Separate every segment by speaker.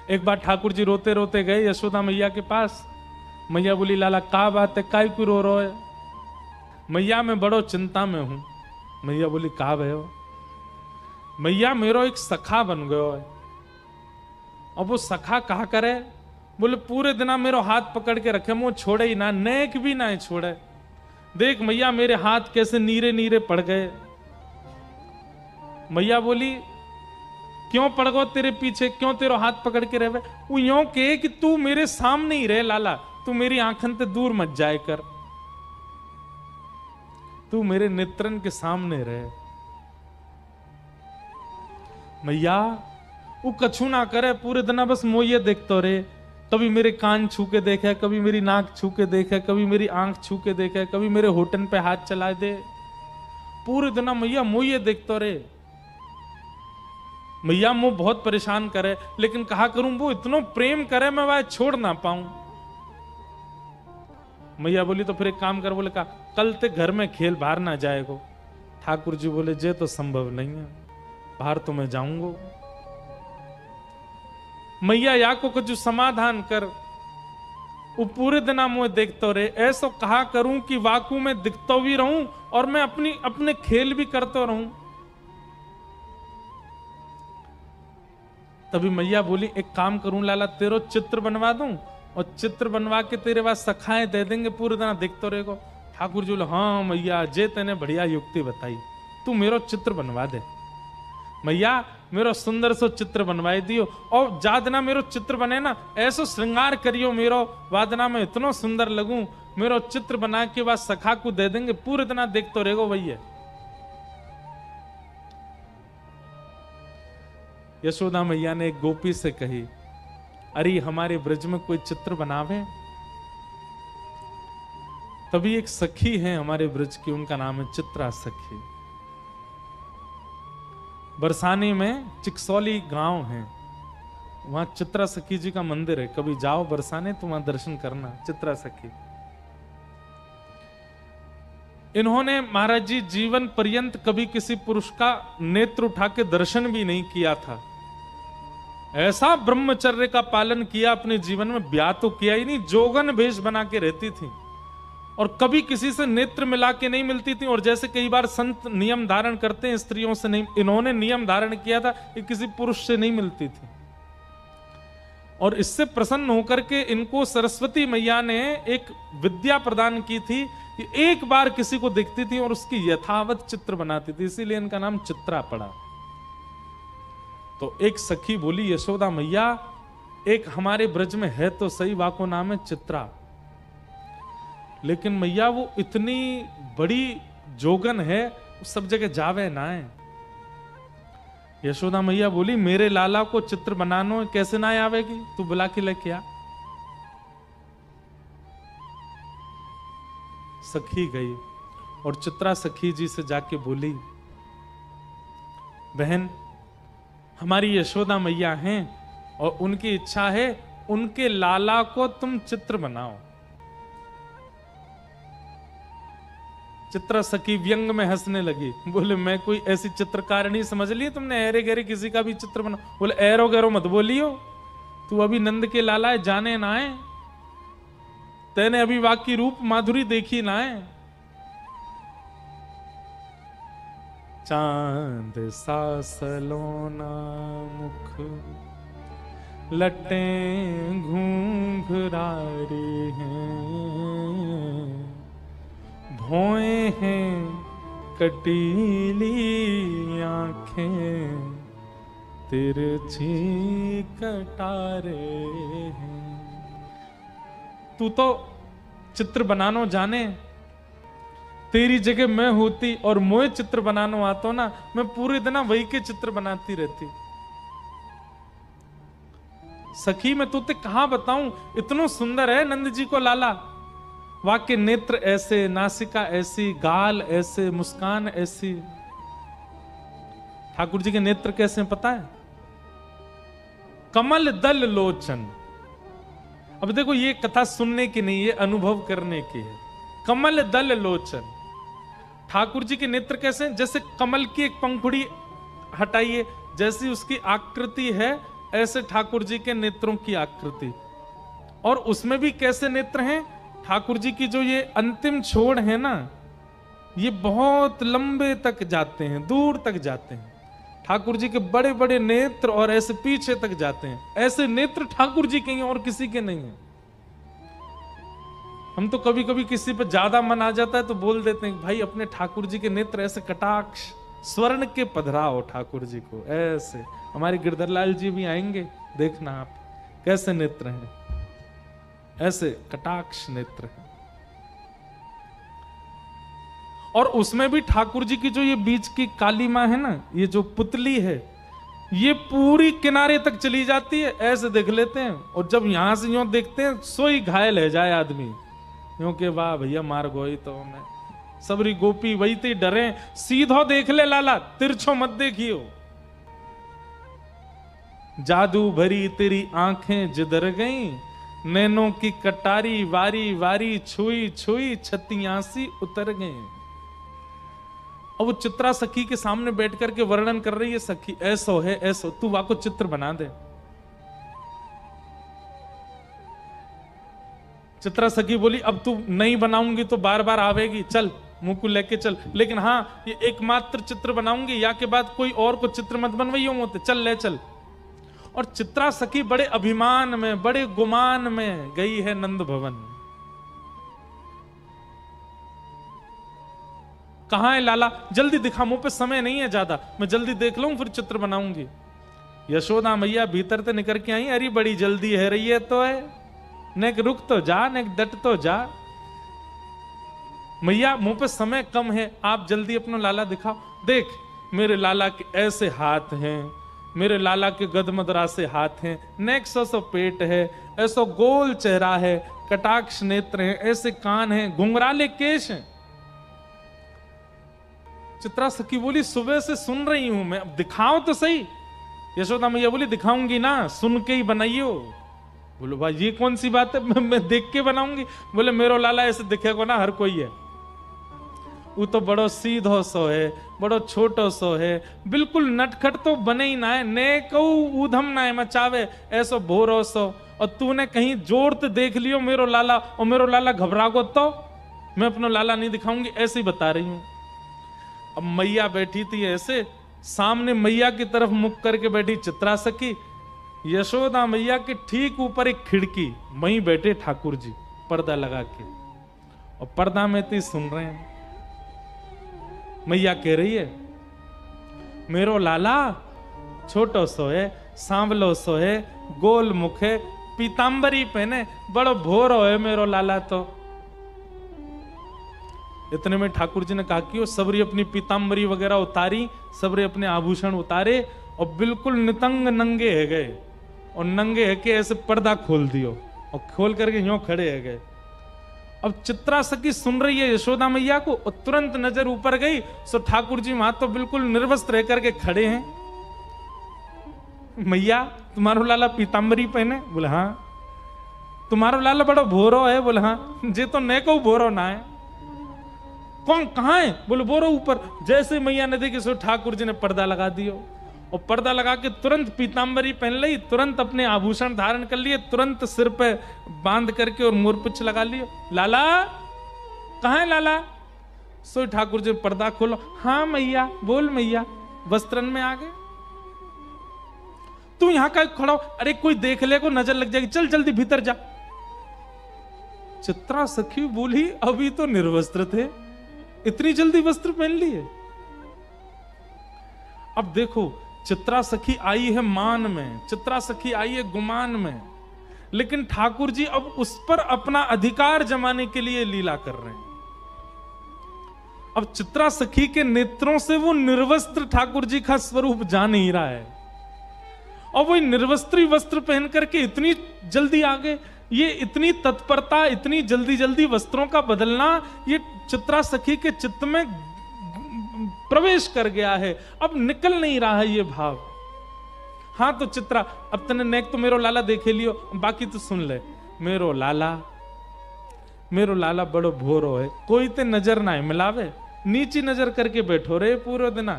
Speaker 1: एक बार ठाकुर जी रोते रोते गए यशोदा मैया के पास। मैया बोली, लाला का बात है, काय क्यों रो रहे हो? मैया मैं बड़ो चिंता में हूं। मैया बोली, का भयो? मैया मेरो एक सखा बन गयो है। अब वो सखा कहा करे? बोले, पूरे दिना मेरो हाथ पकड़ के रखे, मुंह छोड़े ही ना, नेक भी ना छोड़े। देख मैया मेरे हाथ कैसे नीरे नीरे पड़ गए। मैया बोली, क्यों पड़ गो तेरे पीछे, क्यों तेरा हाथ पकड़ के रहे? वो यूं कहे कि तू मेरे सामने ही रहे लाला, तू मेरी आंखन से दूर मत जाए कर, तू मेरे नेत्रन के सामने रहे। मैया वो कछु ना करे, पूरे दिन बस मोये देखते रहे। कभी मेरे कान छू के देखे, कभी मेरी नाक छू के देखे, कभी मेरी आंख छू के देखे, कभी मेरे होठन पे हाथ चला दे। पूरे दिन मैया मोये देखते रहे। मैया मुझे बहुत परेशान करे, लेकिन कहा करूं वो इतना प्रेम करे मैं वह छोड़ ना पाऊं। मैया बोली, तो फिर एक काम कर। बोले, कहा कल ते घर में खेल बाहर ना जाएगो। ठाकुर जी बोले, जे तो संभव नहीं है, बाहर तो मैं जाऊंगा। मैया या को कुछ समाधान कर। वो पूरे दिन मुझे देखते रहे। ऐसा कहा करूं कि वाकू में दिखता भी रहूं और मैं अपने खेल भी करता रहूं। तभी मैया बोली, एक काम करूं लाला, तेरो चित्र बनवा दूं और चित्र बनवा के तेरे पास सखाएं दे देंगे, पूरे दिन देखते रहेगो। ठाकुर जी बोले, हाँ मैया, जे तेने बढ़िया युक्ति बताई, तू मेरो चित्र बनवा दे। मैया मेरो सुंदर सो चित्र बनवाई दियो, और जादना मेरो चित्र बने ना, ऐसो श्रृंगार करियो मेरो, वादना में इतना सुंदर लगूं, मेरो चित्र बना के बाद सखा को दे देंगे, पूरे दिन देखते रहेगो भैया। यशोदा मैया ने एक गोपी से कही, अरे हमारे ब्रज में कोई चित्र बनावे। तभी एक सखी है हमारे ब्रज की, उनका नाम है चित्रा सखी। बरसाने में चिकसौली गांव है, वहां चित्रा सखी जी का मंदिर है। कभी जाओ बरसाने तो वहां दर्शन करना, चित्रा सखी। इन्होंने महाराज जी जीवन पर्यंत कभी किसी पुरुष का नेत्र उठा के दर्शन भी नहीं किया था। ऐसा ब्रह्मचर्य का पालन किया अपने जीवन में, ब्याह तो किया ही नहीं, जोगन भेष बना के रहती थी और कभी किसी से नेत्र मिला के नहीं मिलती थी। और जैसे कई बार संत नियम धारण करते हैं स्त्रियों से, नहीं, इन्होंने नियम धारण किया था कि किसी पुरुष से नहीं मिलती थी। और इससे प्रसन्न होकर के इनको सरस्वती मैया ने एक विद्या प्रदान की थी कि एक बार किसी को दिखती थी और उसकी यथावत चित्र बनाती थी, इसीलिए इनका नाम चित्रा पड़ा। तो एक सखी बोली, यशोदा मैया, एक हमारे ब्रज में है तो सही, वाको नाम है चित्रा, लेकिन मैया वो इतनी बड़ी जोगन है, सब जगह जावे ना है। यशोदा मैया बोली, मेरे लाला को चित्र बनानो कैसे ना आवेगी, तू बुला के लेके आ। सखी गई और चित्रा सखी जी से जाके बोली, बहन हमारी यशोदा मैया हैं और उनकी इच्छा है उनके लाला को तुम चित्र बनाओ। चित्रा सखी व्यंग में हंसने लगी, बोले, मैं कोई ऐसी चित्रकारिणी समझ ली तुमने, ऐरे गहरे किसी का भी चित्र बना? बोले, ऐरो गैरो मत बोलियो, तू अभी नंद के लाला है, जाने ना है, तेने अभी वाकी रूप माधुरी देखी ना है। चांद सा सलोना मुख, लटें घूंघरारे हैं, भौएं हैं कटीली आंखें, तिरछी कटारे हैं। तू तो चित्र बनानो जाने, तेरी जगह मैं होती और मोए चित्र बनानो आता ना, मैं पूरे दिन वही के चित्र बनाती रहती। सखी मैं तुझे कहां बताऊं, इतना सुंदर है नंद जी को लाला, वाक्य नेत्र ऐसे, नासिका ऐसी, गाल ऐसे, मुस्कान ऐसी। ठाकुर जी के नेत्र कैसे पता है? कमल दल लोचन। अब देखो ये कथा सुनने की नहीं, ये अनुभव करने की है। कमल दल लोचन, ठाकुर जी के नेत्र कैसे? जैसे कमल की एक पंखुड़ी हटाइए, जैसी उसकी आकृति है, ऐसे ठाकुर जी के नेत्रों की आकृति। और उसमें भी कैसे नेत्र हैं? ठाकुर जी की जो ये अंतिम छोड़ है ना, ये बहुत लंबे तक जाते हैं, दूर तक जाते हैं। ठाकुर जी के बड़े बड़े नेत्र और ऐसे पीछे तक जाते हैं। ऐसे नेत्र ठाकुर जी के हैं और किसी के नहीं है। हम तो कभी कभी किसी पे ज्यादा मन आ जाता है तो बोल देते हैं भाई अपने ठाकुर जी के नेत्र ऐसे कटाक्ष स्वर्ण के पधराओ ठाकुर जी को ऐसे। हमारे गिरधरलाल जी भी आएंगे, देखना आप कैसे नेत्र हैं, ऐसे कटाक्ष नेत्र हैं। और उसमें भी ठाकुर जी की जो ये बीच की काली मां है ना, ये जो पुतली है, ये पूरी किनारे तक चली जाती है, ऐसे देख लेते हैं। और जब यहां से यूं देखते हैं सोई घायल है जाए आदमी, क्योंकि वाह भैया मार गोई तो मैं सबरी गोपी वही ते डरे, सीधो देख ले लाला, तिरछो मत देखियो। जादू भरी तेरी आंखें जिधर गई, नैनों की कटारी वारी वारी छुई छुई छतियासी उतर गए। और वो चित्रा सखी के सामने बैठ करके वर्णन कर रही है, सखी ऐसो है ऐसो, तू वाको चित्र बना दे। चित्रा सखी बोली अब तू नहीं बनाऊंगी तो बार बार आवेगी, चल मुंह को लेके चल, लेकिन हाँ ये एकमात्र चित्र बनाऊंगी, या के बाद कोई और को चित्र मत बनवाइयो मोते, चल ले चल। और चित्रा सखी बड़े अभिमान में बड़े गुमान में गई है नंद भवन। कहां है लाला? जल्दी दिखा, मुंह पे समय नहीं है ज्यादा, मैं जल्दी देख लूं फिर चित्र बनाऊंगी। यशोदा मैया भीतर से निकल के आई, अरे बड़ी जल्दी है रही है तो है, नेक रुक तो जा, नेक डट तो जा। मैया मुंह पे समय कम है, आप जल्दी अपना लाला दिखाओ। देख मेरे लाला के ऐसे हाथ हैं, मेरे लाला के गदमदरा से हाथ हैं, नेक सो पेट है, ऐसो गोल चेहरा है, कटाक्ष नेत्र हैं, ऐसे कान हैं, घुंघराले केश हैं। चित्रा सखी बोली सुबह से सुन रही हूं मैं, अब दिखाओ तो सही। यशोदा मैया बोली दिखाऊंगी ना, सुन के ही बनाइयो। बोलो भाई ये कौन सी बात है, मैं देख के बनाऊंगी। बोले मेरो लाला ऐसे दिखेगा ना हर कोई है, वो तो बड़ो सीधो सो है, बड़ो छोटो सो है, बिल्कुल नटखट तो बने ही ना है, ने कहू ऊधम ना है मचावे, ऐसो भोरो सो। और तूने कहीं जोर तो देख लियो मेरो लाला, और मेरो लाला घबरा गो तो मैं अपना लाला नहीं दिखाऊंगी, ऐसे ही बता रही हूं। अब मैया बैठी थी ऐसे, सामने मैया की तरफ मुख करके बैठी चित्रा सखी, यशोदा मैया के ठीक ऊपर एक खिड़की, वहीं बैठे ठाकुर जी पर्दा लगा के, और पर्दा में तो सुन रहे हैं। मैया कह रही है मेरो लाला छोटो सो है, सांवलो सो है, गोल मुख है, पीतांबरी पहने, बड़ो भोरो है मेरो लाला तो। इतने में ठाकुर जी ने कहा कि वो सबरी अपनी पीतांबरी वगैरह उतारी, सबरे अपने आभूषण उतारे, और बिल्कुल नितंग नंगे है गए, और नंगे है के ऐसे पर्दा खोल दियो, और खोल करके यूं खड़े है गए। अब चित्रा सखी सुन रही है यशोदा मैया को, और तुरंत नजर ऊपर गई, सो ठाकुर जी वहां तो बिल्कुल निर्वस्त्र रह करके खड़े हैं। मैया तुम्हारो लाला पीतांबरी पहने? बोले हाँ। तुम्हारो लाला बड़ा भोरो है? बोले हाँ। जे तो ने को भोरो ना है। कौन कहां है? बोले बोरो ऊपर। जैसे मैया ने देखी सो ठाकुर जी ने पर्दा लगा दियो, और पर्दा लगा के तुरंत पीतांबरी पहन ली, तुरंत अपने आभूषण धारण कर लिए, तुरंत सिर पे बांध करके और मोरपिच लगा लियो। लाला कहां है लाला? सो ठाकुर जी पर्दा खोलो। हाँ मैया, बोल मैया, वस्त्रन में आ गए। तू यहां का खड़ा हो? अरे कोई देख ले को नजर लग जाएगी, चल जल्दी भीतर जा। चित्रा सखी बोली अभी तो निर्वस्त्र थे, इतनी जल्दी वस्त्र पहन लिए? अब देखो चित्रा सखी आई है मान में, चित्रा सखी आई है गुमान में, लेकिन ठाकुर जी अब उस पर अपना अधिकार जमाने के लिए लीला कर रहे हैं। अब चित्रा सखी के नेत्रों से वो निर्वस्त्र ठाकुर जी का स्वरूप जा नहीं रहा है, और वो निर्वस्त्री वस्त्र पहन करके इतनी जल्दी आ गए। ये इतनी तत्परता, इतनी जल्दी जल्दी वस्त्रों का बदलना, ये चित्रा सखी के चित्त में प्रवेश कर गया है, अब निकल नहीं रहा है ये भाव। हाँ तो चित्रा, अब तने नेक तो मेरो लाला देखे लियो, बाकी तो सुन ले। मेरो लाला बड़ो भोरो है, कोई ते नजर ना है मिलावे, नीची नजर करके बैठो रे पूरे दिन।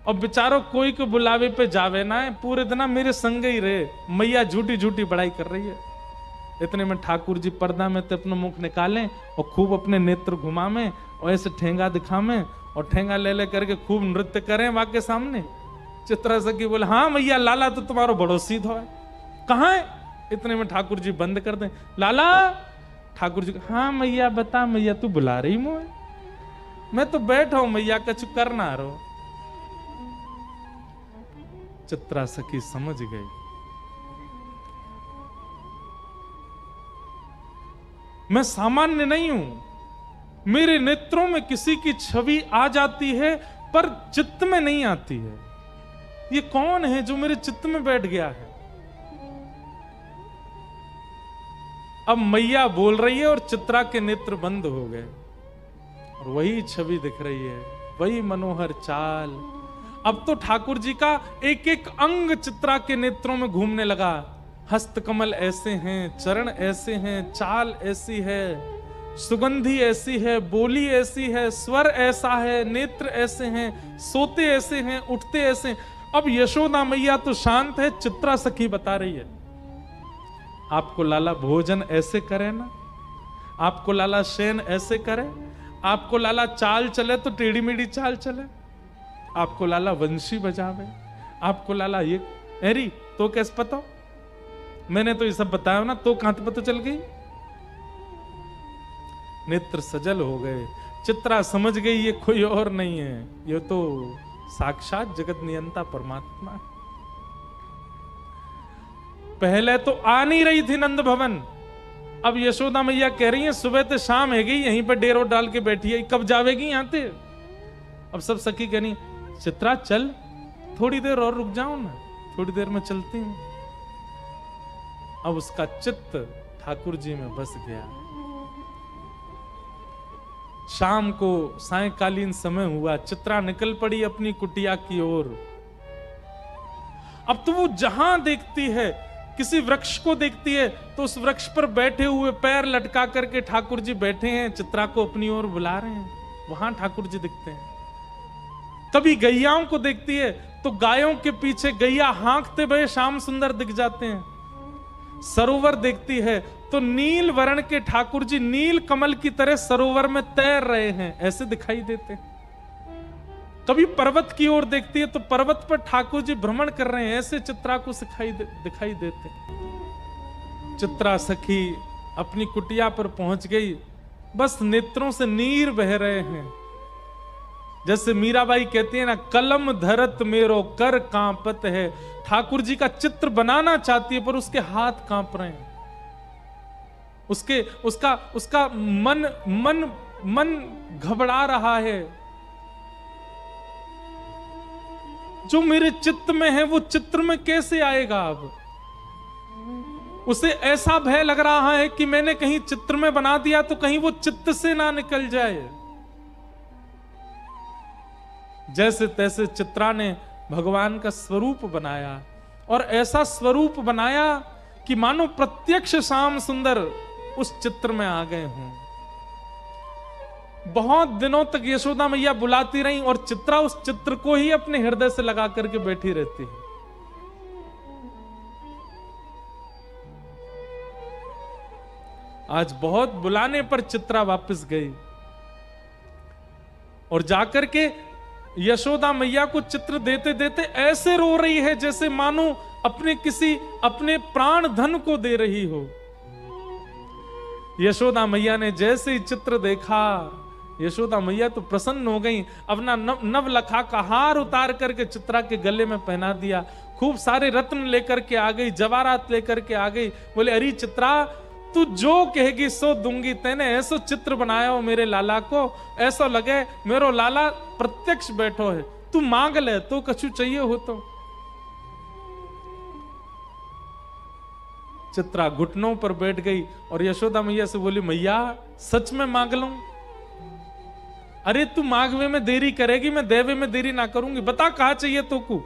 Speaker 1: और बेचारो कोई को बुलावे पे जावे ना है, पूरे दिन मेरे संग ही रहे। मैया झूठी झूठी बड़ाई कर रही है। इतने में ठाकुर जी पर्दा में तो अपना मुख निकालें और खूब अपने नेत्र घुमावें और ऐसे ठेंगा दिखावें और ठेंगा ले ले करके खूब नृत्य करें वहां के सामने। चित्रा सखी बोले, हाँ मैया, लाला तो तुम्हारो बड़ो सीधो है, कहाँ है? इतने में ठाकुर जी बंद कर दें, लाला। ठाकुर जी, हाँ मैया बता मैया, तू बुला रही मुझे? मैं तो बैठा हूं मैया, कछु करना रहो। चित्रा सखी समझ गई, मैं सामान्य नहीं हूं। मेरे नेत्रों में किसी की छवि आ जाती है पर चित्त में नहीं आती है। ये कौन है जो मेरे चित्त में बैठ गया है? अब मैया बोल रही है और चित्रा के नेत्र बंद हो गए और वही छवि दिख रही है, वही मनोहर चाल। अब तो ठाकुर जी का एक एक अंग चित्रा के नेत्रों में घूमने लगा। हस्त कमल ऐसे हैं, चरण ऐसे हैं, चाल ऐसी है, सुगंधी ऐसी है, बोली ऐसी है, स्वर ऐसा है, नेत्र ऐसे हैं, सोते ऐसे हैं, उठते ऐसे हैं। अब यशोदा मैया तो शांत है, चित्रा सखी बता रही है, आपको लाला भोजन ऐसे करे ना, आपको लाला शयन ऐसे करे, आपको लाला चाल चले तो टेढ़ी मेढ़ी चाल चले, आपको लाला वंशी बजावे, आपको लाला ये एरी तो कैसे पता? मैंने तो ये सब बताया ना, तो कहां पता चल गई? नेत्र सजल हो गए। चित्रा समझ गई ये कोई और नहीं है, ये तो साक्षात जगत नियंता परमात्मा है। पहले तो आ नहीं रही थी नंद भवन, अब यशोदा मैया कह रही है सुबह से शाम है गई, यहीं पर डेरो डाल के बैठी है, कब जावेगी यहां से? अब सब सखी कहनी, चित्रा चल, थोड़ी देर और रुक जाओ ना, थोड़ी देर में चलती हूं। अब उसका चित्त ठाकुर जी में बस गया। शाम को सायंकालीन समय हुआ, चित्रा निकल पड़ी अपनी कुटिया की ओर। अब तो वो जहां देखती है, किसी वृक्ष को देखती है तो उस वृक्ष पर बैठे हुए पैर लटका करके ठाकुर जी बैठे हैं, चित्रा को अपनी ओर बुला रहे हैं, वहां ठाकुर जी दिखते हैं। कभी गैयाओं को देखती है तो गायों के पीछे गैया हाँकते हुए श्याम सुंदर दिख जाते हैं। सरोवर देखती है तो नील वर्ण के ठाकुर जी नील कमल की तरह सरोवर में तैर रहे हैं, ऐसे दिखाई देते हैं। कभी पर्वत की ओर देखती है तो पर्वत पर ठाकुर जी भ्रमण कर रहे हैं, ऐसे चित्रा को दिखाई देते। चित्रा सखी अपनी कुटिया पर पहुंच गई, बस नेत्रों से नीर बह रहे हैं। जैसे मीराबाई कहती है ना, कलम धरत मेरो कर कांपत है। ठाकुर जी का चित्र बनाना चाहती है पर उसके हाथ कांप रहे हैं, उसका मन घबरा रहा है। जो मेरे चित्त में है वो चित्र में कैसे आएगा? अब उसे ऐसा भय लग रहा है कि मैंने कहीं चित्र में बना दिया तो कहीं वो चित्त से ना निकल जाए। जैसे तैसे चित्रा ने भगवान का स्वरूप बनाया और ऐसा स्वरूप बनाया कि मानो प्रत्यक्ष श्याम सुंदर उस चित्र में आ गए हों। बहुत दिनों तक यशोदा मैया बुलाती रही और चित्रा उस चित्र को ही अपने हृदय से लगा करके बैठी रहती है। आज बहुत बुलाने पर चित्रा वापस गई और जाकर के यशोदा मैया को चित्र देते देते ऐसे रो रही है जैसे मानो अपने प्राण धन को दे रही हो। यशोदा मैया ने जैसे ही चित्र देखा, यशोदा मैया तो प्रसन्न हो गई। अपना नवलखा का हार उतार करके चित्रा के गले में पहना दिया, खूब सारे रत्न लेकर के आ गई, जवाहरात लेकर के आ गई। बोले, अरे चित्रा, तू जो कहेगी सो दूंगी। तेने ऐसो चित्र बनाया हो मेरे लाला को, ऐसा लगे मेरो लाला प्रत्यक्ष बैठो है। तू मांग ले, तो कछु चाहिए हो तो। चित्रा घुटनों पर बैठ गई और यशोदा मैया से बोली, मैया सच में मांग लूं? अरे तू मांगवे में देरी करेगी, मैं देवे में देरी ना करूंगी। बता कहा चाहिए तो को।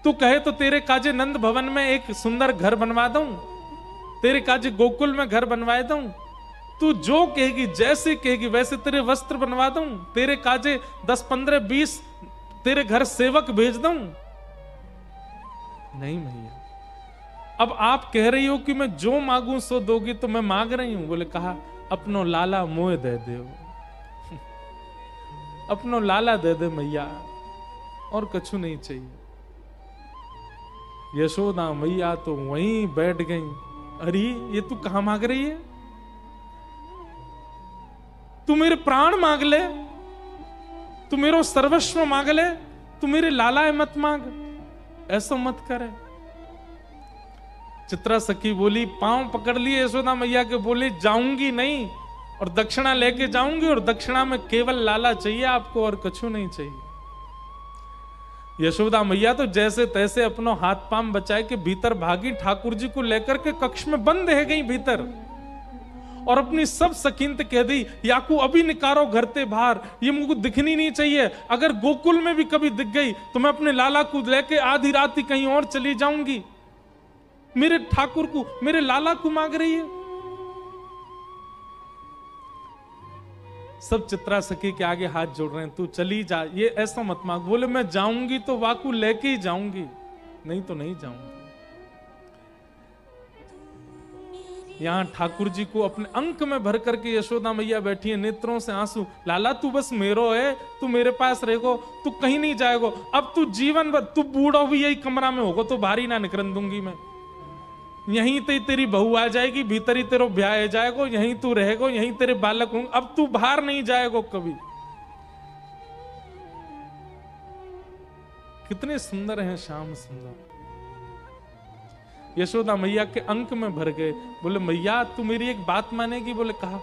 Speaker 1: तू कहे तो तेरे काजे नंद भवन में एक सुंदर घर बनवा दूं, तेरे काजे गोकुल में घर बनवा दूं, तू जो कहेगी, जैसे कहेगी वैसे तेरे वस्त्र बनवा दूं, तेरे काजे 10, 15, 20 तेरे घर सेवक भेज दूं। नहीं मैया, अब आप कह रही हो कि मैं जो मांगू सो दोगी, तो मैं मांग रही हूं। बोले कहा अपनो लाला मोह दे दे, अपनो लाला दे दे मैया, और कछु नहीं चाहिए। यशोदा मैया तो वहीं बैठ गई। अरे ये तू कहां मांग रही है? तू मेरे प्राण मांग ले, तू मेरो सर्वस्व मांग ले, तू मेरे लाला मत मांग, ऐसा मत करे। चित्रा सखी बोली, पांव पकड़ लिए यशोदा मैया के, बोले जाऊंगी नहीं, और दक्षिणा लेके जाऊंगी, और दक्षिणा में केवल लाला चाहिए आपको, और कछु नहीं चाहिए। यशोदा मैया तो जैसे तैसे अपनो हाथ पांव बचाए के भीतर भागी, ठाकुर जी को लेकर के कक्ष में बंद है गई भीतर, और अपनी सब सकीनत कह दी, याकू अभी निकारो घर ते बाहर, ये मुझको दिखनी नहीं चाहिए। अगर गोकुल में भी कभी दिख गई तो मैं अपने लाला को लेके आधी रात ही कहीं और चली जाऊंगी। मेरे ठाकुर को, मेरे लाला को मांग रही है। सब चित्रा सखी के आगे हाथ जोड़ रहे हैं, तू चली जा, ये ऐसा मत मांग। बोले मैं जाऊंगी तो वाकू लेके ही जाऊंगी, नहीं तो नहीं जाऊंगी। यहां ठाकुर जी को अपने अंक में भर करके यशोदा मैया बैठी है, नेत्रों से आंसू। लाला तू बस मेरो है, तू मेरे पास रहेगो, तू कहीं नहीं जाएगो। अब तू जीवन भर, तू बूढ़ा भी यही कमरा में होगो, तो बाहर ही ना निकलन दूंगी मैं। यहीं ते तेरी बहू आ जाएगी, भीतर ही तेरो ब्याह जाएगो, यहीं तू रहेगो, यहीं तेरे बालक होंगे, अब तू बाहर नहीं जाएगो कभी। कितने सुंदर हैं श्याम सुंदर। यशोदा मैया के अंक में भर गए। बोले मैया तू मेरी एक बात मानेगी? बोले कहा,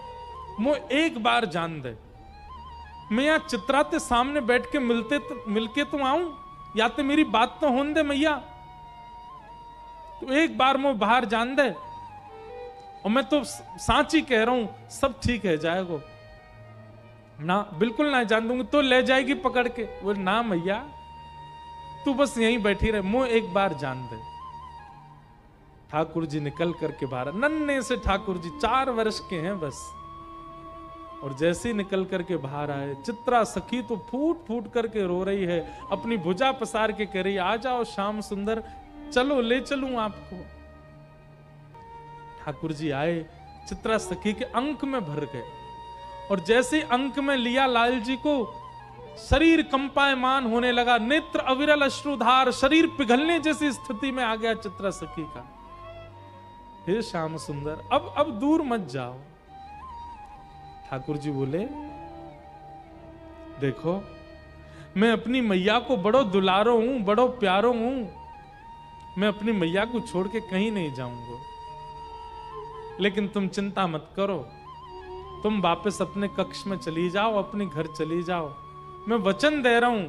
Speaker 1: मुझे एक बार जान दे, मैं यहाँ चित्रा ते सामने बैठ के मिलके तो आऊं, या तो मेरी बात तो होने दे मैया, तो एक बार मुझे बाहर जान दे, और मैं तो सांची कह रहा हूं, सब ठीक है जाएगो ना, बिल्कुल ना जान दूंगी, तो ले जाएगी पकड़ के। बोले ना मैया तू बस यहीं बैठी रहे, मुझे एक बार जान दे। ठाकुर जी निकल करके बाहर, नन्हे से ठाकुर जी 4 वर्ष के हैं बस, और जैसे ही निकल करके बाहर आए, चित्रा सखी तो फूट फूट करके रो रही है, अपनी भुजा पसार के कह रही, आ जाओ श्याम सुंदर, चलो ले चलूं आपको। ठाकुर जी आए, चित्रा सखी के अंक में भर गए, और जैसे अंक में लिया लाल जी को, शरीर कंपायमान होने लगा, नेत्र अविरल अश्रुधार, शरीर पिघलने जैसी स्थिति में आ गया चित्रा सखी का। हे श्याम सुंदर अब दूर मत जाओ। ठाकुर जी बोले, देखो मैं अपनी मैया को बड़ो दुलारो हूं, बड़ो प्यारो हूं, मैं अपनी मैया को छोड़ के कहीं नहीं जाऊंगा, लेकिन तुम चिंता मत करो, तुम वापस अपने कक्ष में चली जाओ, अपने घर चली जाओ। मैं वचन दे रहा हूं,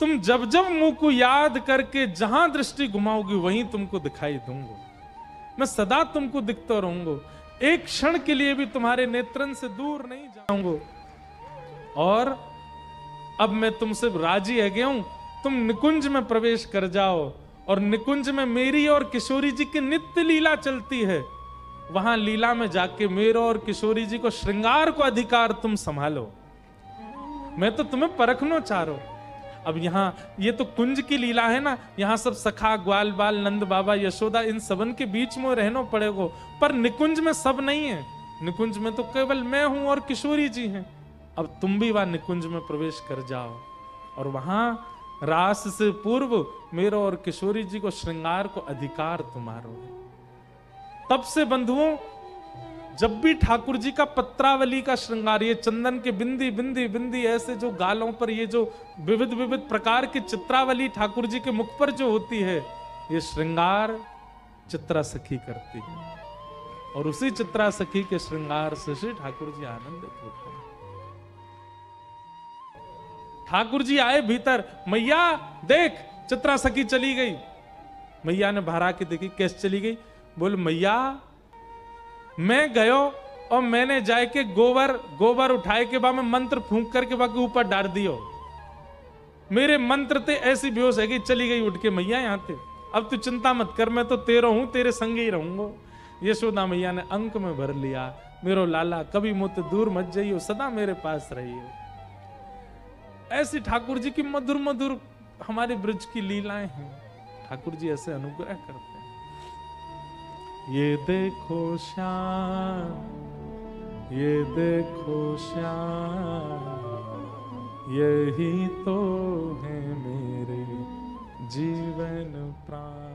Speaker 1: तुम जब जब मुंह को याद करके जहां दृष्टि घुमाओगी वहीं तुमको दिखाई दूंगा, मैं सदा तुमको दिखता रहूंगा, एक क्षण के लिए भी तुम्हारे नेत्रन से दूर नहीं जाऊंगा। और अब मैं तुमसे राजी है गया हूं, तुम निकुंज में प्रवेश कर जाओ, और निकुंज में मेरी और किशोरी जी की नित्य लीला चलती है, वहां लीला में जाके मेरे और किशोरी जी को श्रृंगार को अधिकार तुम संभालो, मैं तो तुम्हें परखना चाह रहा हूं। अब यहाँ ये तो कुंज की लीला है ना, यहाँ सब सखा ग्वाल बाल नंद बाबा यशोदा इन सबन के बीच में रहना पड़ेगा, पर निकुंज में सब नहीं है, निकुंज में तो केवल मैं हूं और किशोरी जी हैं। अब तुम भी वहां निकुंज में प्रवेश कर जाओ, और वहां रास से पूर्व मेरो और किशोरी जी को श्रृंगार को अधिकार तुम्हारो है। तब से बंधुओं, जब भी ठाकुर जी का पत्रावली का श्रृंगार, ये चंदन के बिंदी बिंदी बिंदी ऐसे जो गालों पर ये जो विविध विविध प्रकार की चित्रावली ठाकुर जी के मुख पर जो होती है, ये श्रृंगार चित्रा सखी करती है, और उसी चित्रा सखी के श्रृंगार से श्री ठाकुर जी आनंदित होते हैं। ठाकुर जी आए भीतर, मैया देख चित्रा सखी चली गई। मैया ने बाहर आके देखी, कैसे चली गई? बोल मैया मैं गयो और मैंने जाके गोबर उठाए के बाद में मंत्र फूंक करके बाकी ऊपर डाल दियो, मेरे मंत्र ते ऐसी बेहोश है कि चली गई उठ के मैया यहाँ थे। अब तू चिंता मत कर, मैं तो तेरा हूं, तेरे संग ही रहूंगा। यशोदा मैया ने अंक में भर लिया, मेरो लाला कभी मुझसे दूर मत जाइयो, सदा मेरे पास रहियो। ऐसी ठाकुर जी की मधुर मधुर हमारे ब्रज की लीलाएं हैं। ठाकुर जी ऐसे अनुग्रह करते हैं। ये देखो श्याम, ये देखो श्याम, यही तो है मेरे जीवन प्राण।